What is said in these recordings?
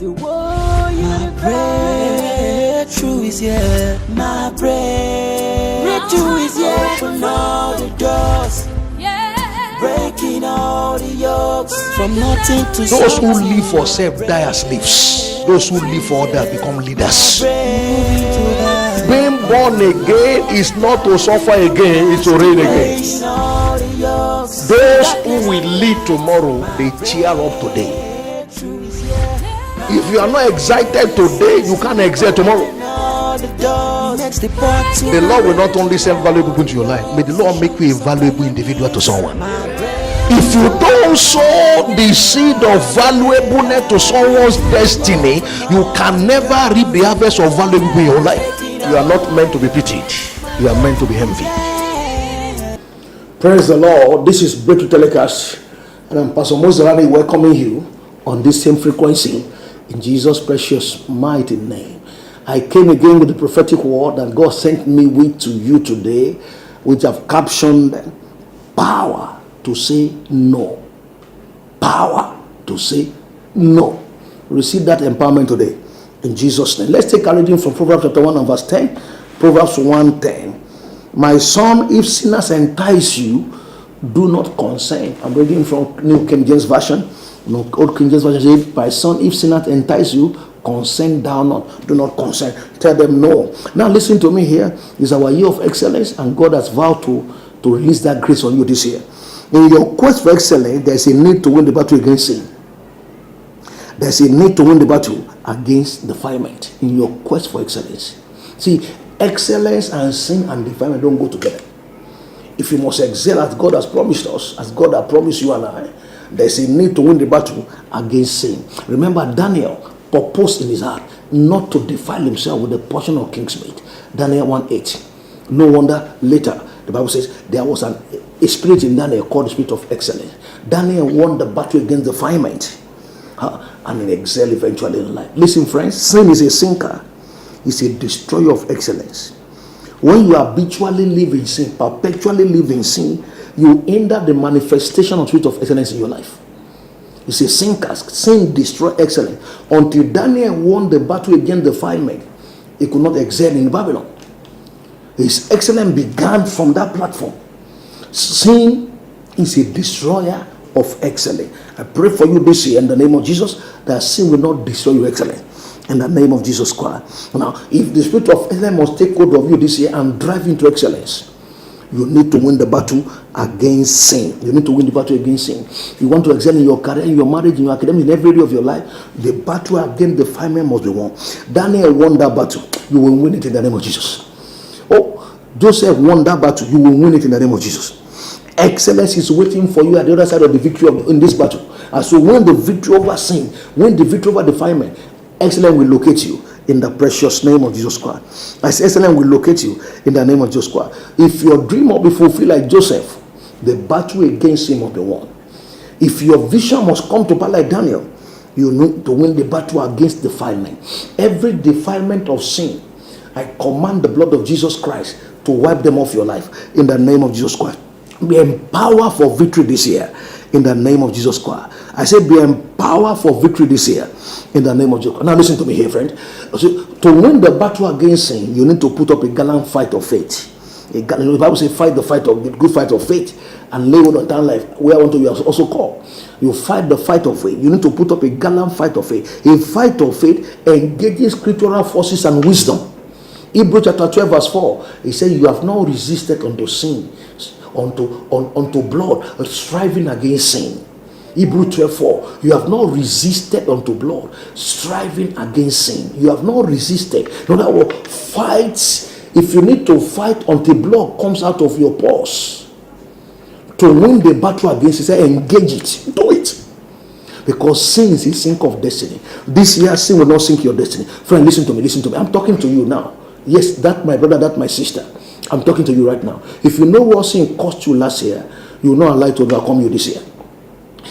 The my breakthrough is here. My breakthrough is here. Open all the doors. Breaking all the yokes. From nothing to those who live for self die as slaves. Those who live for others become leaders. Being born again is not to suffer again, it's to reign again. Those who will lead tomorrow, they cheer up today. If you are not excited today, you can't excel tomorrow. The Lord will not only send valuable people into your life, may the Lord make you a valuable individual to someone. If you don't sow the seed of valuableness to someone's destiny, you can never reap the harvest of valuable in your life. You are not meant to be pitied, you are meant to be envied. Praise the Lord. This is Breakthrough Telecast, and I'm Pastor Moses welcoming you on this same frequency in Jesus' precious mighty name. I came again with the prophetic word that God sent me with to you today, which I've captioned power to say no. Power to say no. Receive that empowerment today in Jesus' name. Let's take a reading from Proverbs chapter 1 and verse 10. Proverbs 1:10. My son, if sinners entice you, do not consent. I'm reading from New King James Version. Old King James Version says, my son, if sinners entice you, consent thou not. Do not consent. Tell them no. Now listen to me here. It's our year of excellence, and God has vowed to release that grace on you this year. In your quest for excellence, there's a need to win the battle against sin. There's a need to win the battle against defilement in your quest for excellence. See, excellence and sin and defilement don't go together. If you must excel as God has promised us, as God has promised you and I, there's a need to win the battle against sin. Remember, Daniel purposed in his heart not to defile himself with a portion of king's meat. Daniel 1:8. No wonder later the Bible says there was a spirit in Daniel called the spirit of excellence. Daniel won the battle against defilement and he excelled eventually in life. Listen, friends, sin is a sinker. It's a destroyer of excellence. When you habitually live in sin, perpetually live in sin, you hinder the manifestation of spirit of excellence in your life. You see, sin destroy excellence. Until Daniel won the battle against defilement, he could not excel in Babylon. His excellence began from that platform. Sin is a destroyer of excellence. I pray for you this year in the name of Jesus that sin will not destroy your excellence. In the name of Jesus Christ. Now, if the spirit of excellence must take hold of you this year and drive into excellence, you need to win the battle against sin. You need to win the battle against sin. You want to excel in your career, in your marriage, in your academics, in every area of your life, the battle against defilement must be won. Daniel won that battle. You will win it in the name of Jesus. Oh, Joseph won that battle. You will win it in the name of Jesus. Excellence is waiting for you at the other side of the victory in this battle. As you win the victory over sin, win the victory over defilement, excellence will locate you in the precious name of Jesus Christ. As excellence will locate you in the name of Jesus Christ. If your dream must be fulfilled like Joseph, the battle against him must be won. If your vision must come to pass like Daniel, you need to win the battle against defilement. Every defilement of sin, I command the blood of Jesus Christ to wipe them off your life in the name of Jesus Christ. Be empowered for victory this year in the name of Jesus Christ. I said be empowered for victory this year in the name of Jesus. Now listen to me here, friend. To win the battle against sin, you need to put up a gallant fight of faith. The Bible says fight the fight of the good fight of faith and lay hold on eternal life, where I want to be also called. You fight the fight of faith. You need to put up a gallant fight of faith. A fight of faith engages scriptural forces and wisdom. Hebrews chapter 12 verse 4, he said, you have not resisted unto sin, unto blood, striving against sin. Hebrews 12:4, you have not resisted unto blood, striving against sin. You have not resisted. In other words, fight. If you need to fight until blood comes out of your pores to win the battle against it, say engage it. Do it. Because sin is a sink of destiny. This year, sin will not sink your destiny. Friend, listen to me. I'm talking to you now. Yes, that my brother, that my sister. I'm talking to you right now. If you know what sin cost you last year, you will not allow it to overcome you this year.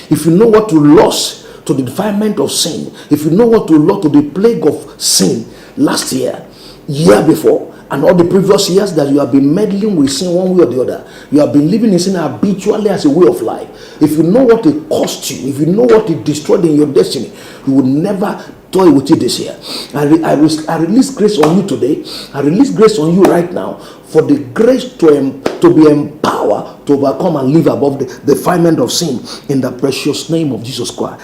If you know what you lost to the defilement of sin, if you know what you lost to the plague of sin last year before, and all the previous years that you have been meddling with sin one way or the other, you have been living in sin habitually as a way of life. If you know what it cost you, if you know what it destroyed in your destiny, you will never toy with it this year. I release grace on you today. I release grace on you right now for the grace to be empowered to overcome and live above the defilement of sin in the precious name of Jesus Christ.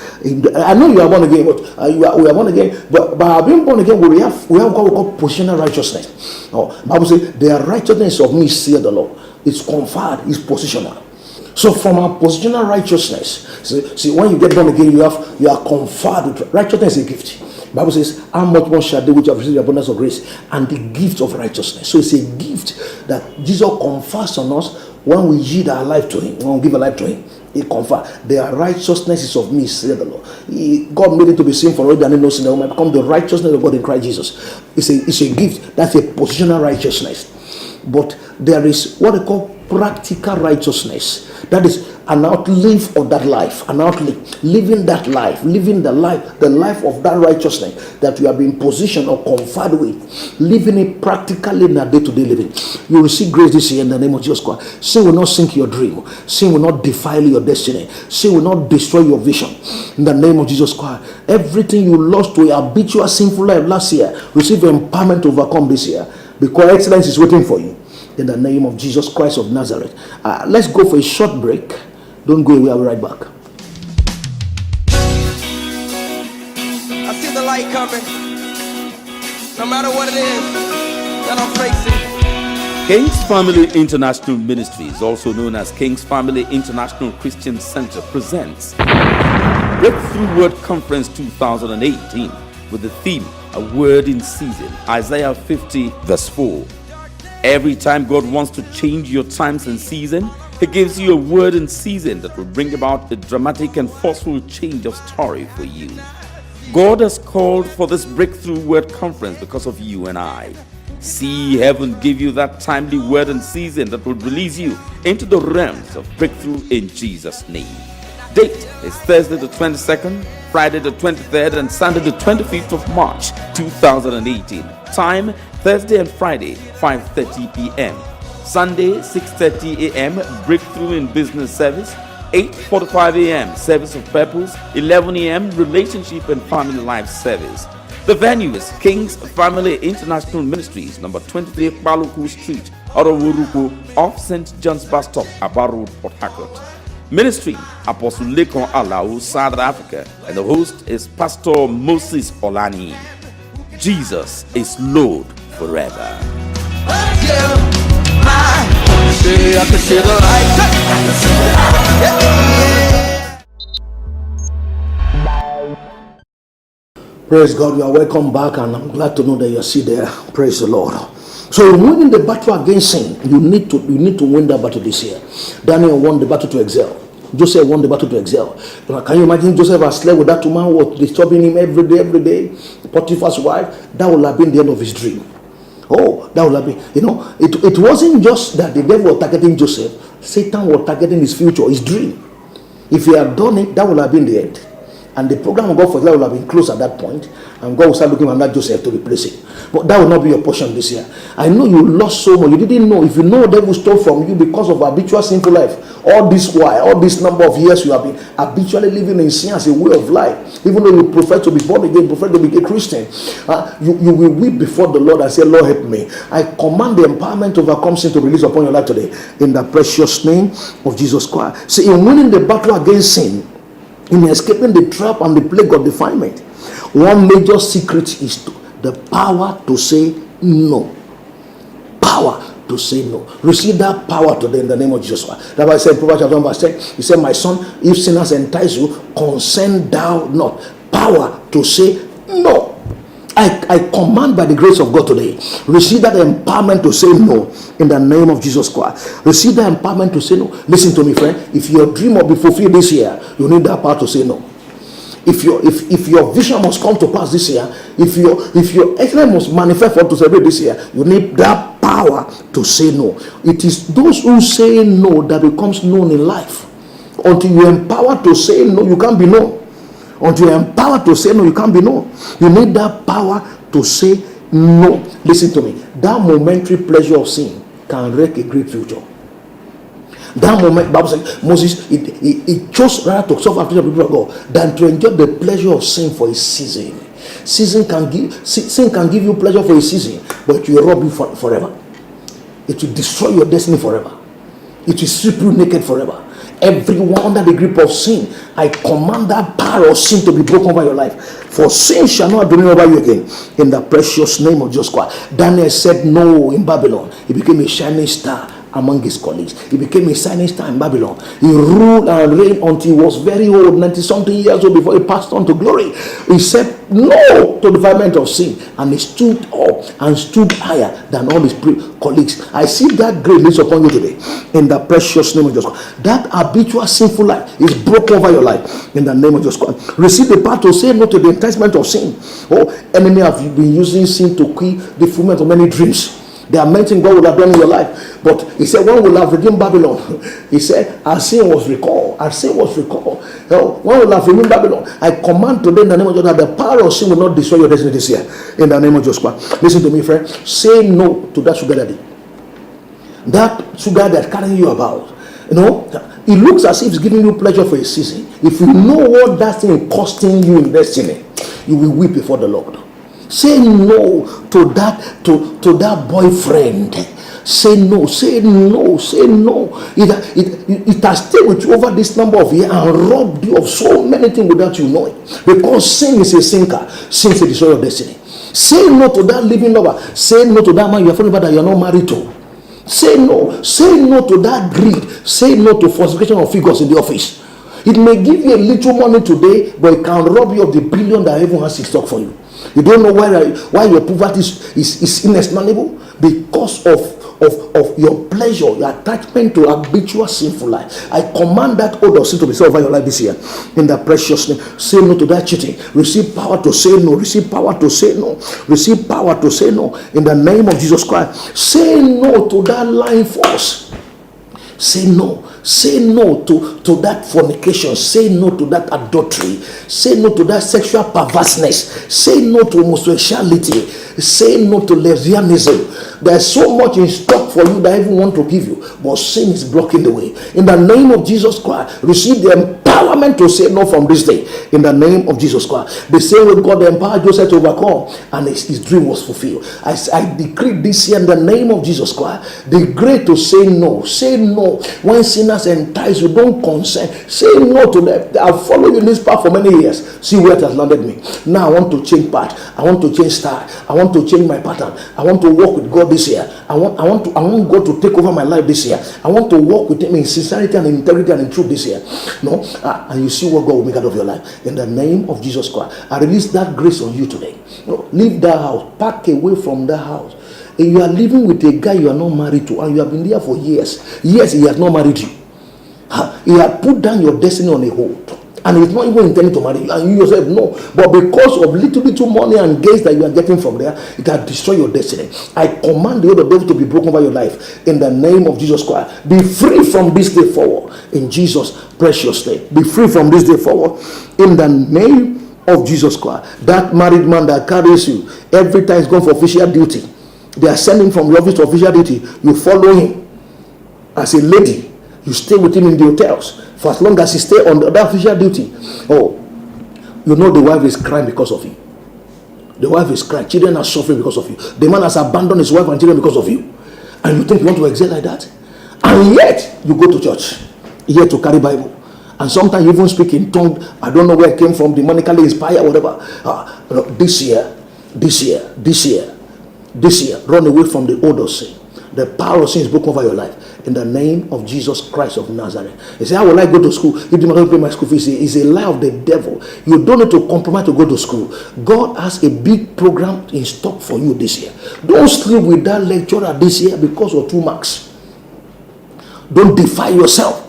I know you are born again, but we are born again. But being born again, we have what we call positional righteousness. Bible says, "The righteousness of me, saith the Lord." It's conferred, it's positional. So from our positional righteousness, see when you get born again, you are conferred with righteousness is a gift. The Bible says, "How much more shall they which have received the abundance of grace and the gift of righteousness?" So it's a gift that Jesus confers on us when we yield our life to Him, when we give a life to Him. He confers, "The righteousness is of me," said the Lord. God made it to be sin for all that no sin that we might become the righteousness of God in Christ Jesus. It's a gift. That's a positional righteousness. But there is what they call practical righteousness. That is an outlive of that life, an outlive, living that life, living the life of that righteousness that you have been positioned or conferred with, living it practically in a day-to-day living. You will receive grace this year in the name of Jesus Christ. Sin will not sink your dream. Sin will not defile your destiny. Sin will not destroy your vision in the name of Jesus Christ. Everything you lost to a habitual sinful life last year, receive empowerment to overcome this year, because excellence is waiting for you. In the name of Jesus Christ of Nazareth. Let's go for a short break. Don't go away, I'll be right back. I see the light coming. No matter what it is that I'm facing. King's Family International Ministries, also known as King's Family International Christian Center, presents Breakthrough Word Conference 2018 with the theme, A Word in Season, Isaiah 50 verse 4. Every time God wants to change your times and season, He gives you a word in season that will bring about a dramatic and forceful change of story for you. God has called for this Breakthrough Word Conference because of you and I. See heaven give you that timely word and season that will release you into the realms of breakthrough in Jesus' name. Date is Thursday the 22nd, Friday the 23rd, and Sunday the 25th of March 2018. Time Thursday and Friday 5:30 p.m. Sunday 6:30 a.m. Breakthrough in Business Service, 8:45 a.m. Service of Purpose, 11 a.m. Relationship and Family Life Service. The venue is King's Family International Ministries, number 23 Paluku Street, Orowuruku, off St. John's Bus Stop, Aba Road, Port Harcourt. Ministry, Apostle Lekon Alao, South Africa, and the host is Pastor Moses Olani. Jesus is Lord forever. Praise God, you are welcome back, and I'm glad to know that you are still there. Praise the Lord. So winning the battle against sin, you need to win that battle this year. Daniel won the battle to excel. Joseph won the battle to excel. Can you imagine Joseph has slept with that woman who was disturbing him every day? Potiphar's wife. That would have been the end of his dream. Oh, that would have been, it wasn't just that the devil was targeting Joseph. Satan was targeting his future, his dream. If he had done it, that would have been the end. And the program of God for his life would have been closed at that point, and God will start looking at that Joseph to replace it. But that will not be your portion this year. I know you lost so much. You didn't know. If you know the devil stole from you because of habitual sinful life, all this number of years you have been habitually living in sin as a way of life, even though you prefer to be born again, prefer to be a Christian, you will weep before the Lord and say, Lord, help me. I command the empowerment to overcome sin to release upon your life today in the precious name of Jesus Christ. See, in winning the battle against sin, in escaping the trap and the plague of defilement, one major secret is the power to say no. Power to say no. Receive that power today in the name of Jesus Christ. That's why I said, Proverbs chapter 1 verse 10, He said, my son, if sinners entice you, consent thou not. Power to say no. I command by the grace of God today, receive that empowerment to say no in the name of Jesus Christ. Receive that empowerment to say no. Listen to me, friend. If your dream will be fulfilled this year, you need that power to say no. If your vision must come to pass this year, if your excellence must manifest for to celebrate this year, you need that power to say no. It is those who say no that becomes known in life. Until you're empowered to say no, you can't be known. Until you're empowered to say no, you can't be known. You need that power to say no, listen to me. That momentary pleasure of sin can wreck a great future. That moment, Bible says Moses, he chose rather to suffer after the people of God than to enjoy the pleasure of sin for a season. Sin can give you pleasure for a season, but it will rob you forever. It will destroy your destiny forever. It will strip you naked forever. Everyone under the grip of sin, I command that power of sin to be broken over your life. For sin shall not dominion over you again. In the precious name of Jesus Christ. Daniel said no in Babylon. He became a shining star among his colleagues. He became a shining star in Babylon. He ruled and reigned until he was very old, 90-something years old, before he passed on to glory. He said no to the defilement of sin, and he stood up and stood higher than all his colleagues. I see that grace upon you today in the precious name of Jesus Christ. That habitual sinful life is broken over your life in the name of Jesus Christ. Receive the power to say no to the enticement of sin. Oh, enemy, have you been using sin to kill the fulfillment of many dreams? There are many things God will have done in your life. But he said, one will have redeemed Babylon. He said, our sin was recalled. Our sin was recalled. One will have redeemed Babylon. I command today in the name of Jesus that the power of sin will not destroy your destiny this year. In the name of Jesus Christ. Listen to me, friend. Say no to that sugar daddy. That sugar that's carrying you about. You know, it looks as if it's giving you pleasure for a season. If you know what that thing is costing you in destiny, you will weep before the Lord. Say no to that boyfriend. Say no, say no, say no. It has stayed with you over this number of years and robbed you of so many things without you knowing. Because sin is a sinker. Sin is a destroyer of destiny. Say no to that living lover. Say no to that man you are friendly that you are not married to. Say no. Say no to that greed. Say no to falsification of figures in the office. It may give you a little money today, but it can rob you of the billion that heaven has in stock for you. You don't know why your poverty is inexplainable because of your pleasure, your attachment to habitual sinful life. I command that odor of sin to be set over your life this year. In the precious name, say no to that cheating. Receive power to say no. Receive power to say no. Receive power to say no. In the name of Jesus Christ, say no to that lying force. Say no. Say no to that fornication. Say no to that adultery. Say no to that sexual perverseness. Say no to homosexuality. Say no to lesbianism. There's so much in stock for you that I even want to give you, but sin is blocking the way. In the name of Jesus Christ, receive the empowerment to say no from this day. In the name of Jesus Christ. The same way God empowered Joseph to overcome, and his dream was fulfilled. I decree this year in the name of Jesus Christ, the grace to say no. Say no. When sinners entice you, don't consent. Say no to them. I've followed you in this path for many years. See where it has landed me. Now I want to change path. I want to change style. I want to change my pattern. I want to walk with God this year. I want God to take over my life this year. I want to walk with him in sincerity and integrity and in truth this year. No, and you see what God will make out of your life. In the name of Jesus Christ, I release that grace on you today. No, leave that house. Pack away from that house. If you are living with a guy you are not married to and you have been there for years, he has not married you. He had put down your destiny on a hold. And he's not even intending to marry you. And you yourself know. But because of little money and gains that you are getting from there, it has destroyed your destiny. I command the other devil to be broken over your life. In the name of Jesus Christ. Be free from this day forward. In Jesus' precious name. Be free from this day forward. In the name of Jesus Christ. That married man that carries you, every time he's going for official duty, they are sending from the office to official duty. You follow him as a lady. You stay with him in the hotels for as long as he stay on that official duty. Oh, you know the wife is crying because of you. The wife is crying. Children are suffering because of you. The man has abandoned his wife and children because of you. And you think you want to excel like that? And yet you go to church here to carry Bible. And sometimes you even speak in tongue. I don't know where it came from, demonically inspired, whatever. This year, run away from the odor of sin. The power of sin is broken over your life. In the name of Jesus Christ of Nazareth. You say, how will I go to school if you don't pay my school fees? It's a lie of the devil. You don't need to compromise to go to school. God has a big program in stock for you this year. Don't sleep with that lecturer this year because of 2 marks. Don't defy yourself.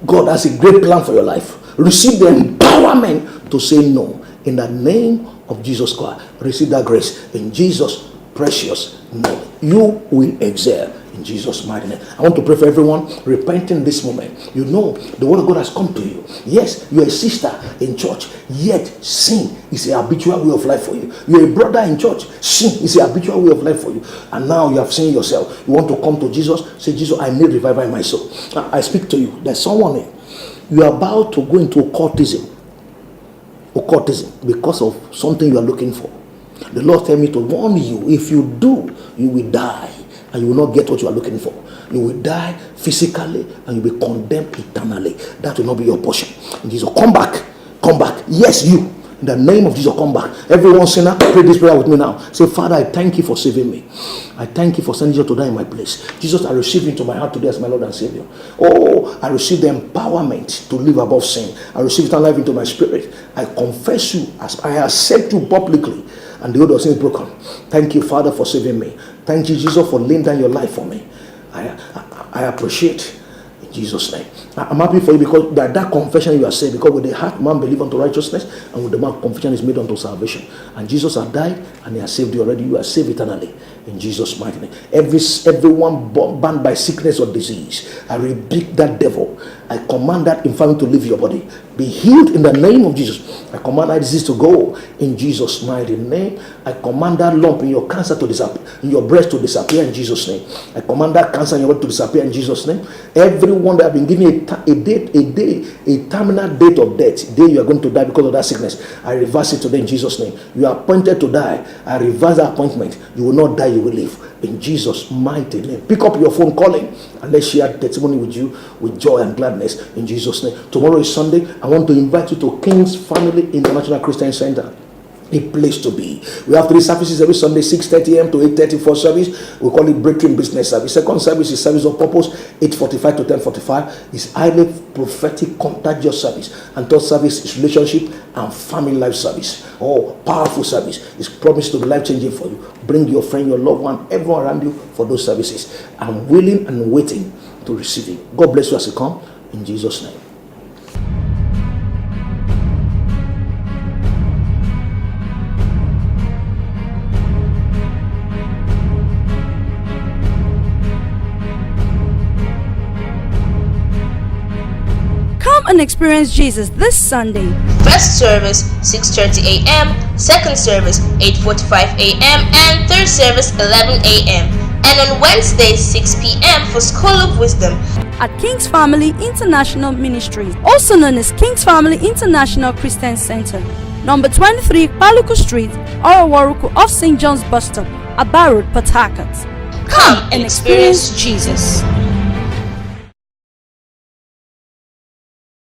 God has a great plan for your life. Receive the empowerment to say no. In the name of Jesus Christ. Receive that grace. In Jesus' precious name. You will excel. in Jesus' mighty name. I want to pray for everyone repenting this moment. You know the word of God has come to you. Yes, you're a sister in church, yet sin is a habitual way of life for you. You're a brother in church, sin is a habitual way of life for you. And now you have seen yourself. You want to come to Jesus, say, Jesus, I need revival in my soul. Now, I speak to you. There's someone here. You are about to go into occultism because of something you are looking for. The Lord tell me to warn you, if you do, you will die and you will not get what you are looking for. You will die physically and you will be condemned eternally. That will not be your portion. And Jesus, come back. Yes, you. In the name of Jesus, come back. Everyone sinner, pray this prayer with me now. Say, Father, I thank you for saving me. I thank you for sending Jesus to die in my place. Jesus, I receive you into my heart today as my Lord and Savior. Oh, I receive the empowerment to live above sin. I receive eternal life into my spirit. I confess you as I accept you publicly, and the old sin is broken. Thank you, Father, for saving me. Thank you, Jesus, for laying down your life for me. I appreciate in Jesus' name. I'm happy for you because that confession you are saying, because with the heart man believe unto righteousness, and with the mouth confession is made unto salvation. And Jesus has died and he has saved you already. You are saved eternally in Jesus' mighty name. Everyone bound by sickness or disease, I rebuke that devil. I command that infirmity to leave your body. Be healed in the name of Jesus. I command that disease to go in Jesus' mighty name. I command that lump in your cancer to disappear, in your breast to disappear in Jesus' name. I command that cancer in your body to disappear in Jesus' name. Everyone that have been given a terminal date of death, day you are going to die because of that sickness, I reverse it today in Jesus' name. You are appointed to die. I reverse that appointment. You will not die, you will live in Jesus' mighty name. Pick up your phone calling and let's share testimony with you with joy and gladness in Jesus' name. Tomorrow is Sunday. I want to invite you to King's Family International Christian Center. A place to be. We have 3 services every Sunday, 6:30 a.m. to 8:30 for service. We call it Breakthrough Business Service. Second service is Service of Purpose, 8:45 to 10:45. It's highly prophetic contagious service. And third service is Relationship and Family Life Service. Oh, powerful service. It's promised to be life-changing for you. Bring your friend, your loved one, everyone around you for those services. I'm willing and waiting to receive it. God bless you as you come in Jesus' name. And experience Jesus this Sunday. First service 6:30 a.m., second service 8:45 a.m., and third service 11 a.m. And on Wednesday 6 p.m. for School of Wisdom at King's Family International Ministries, also known as King's Family International Christian Center, number 23 Paluku Street, Orawaruku off St. John's Bus Stop, Aba Road, Port Harcourt. Come and experience Jesus.